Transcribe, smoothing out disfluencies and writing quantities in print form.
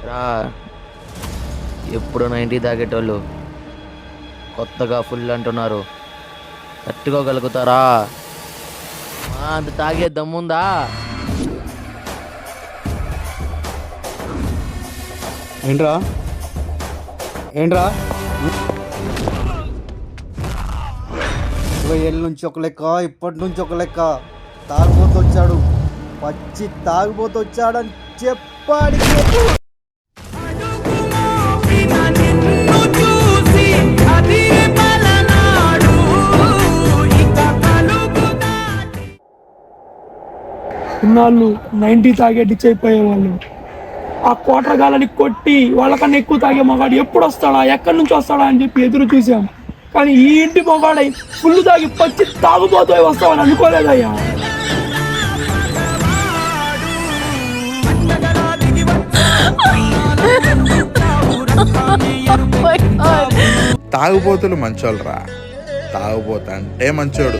రా, ఎప్పుడు 90 తాగేటోళ్ళు కొత్తగా ఫుల్ అంటున్నారు. తట్టుకోగలుగుతారా? అంత తాగే దమ్ముందా? ఏంట్రా ఏంట్రా 20 ఏళ్ళ నుంచి ఒక లెక్క, ఇప్పటి నుంచి ఒక లెక్క. తాగుబోతు వచ్చాడు, పచ్చి తాగుబోతు వచ్చాడని చెప్పాడు. ఇన్నాళ్ళు 90 తాగే డిచ్ అయిపోయేవాళ్ళు. ఆ కోటరగాలని కొట్టి వాళ్ళకన్నా ఎక్కువ తాగే మగాడు ఎప్పుడు వస్తాడా, ఎక్కడి నుంచి వస్తాడా అని చెప్పి ఎదురు చూసాం. కానీ ఈ ఇంటి మగాడై ఫుల్ తాగి పచ్చి తాగుబోతూ వస్తామని అనుకోలేదయ్యా. తాగుబోతులు మంచోళ్ళరా, తాగుబోతా అంటే మంచోడు.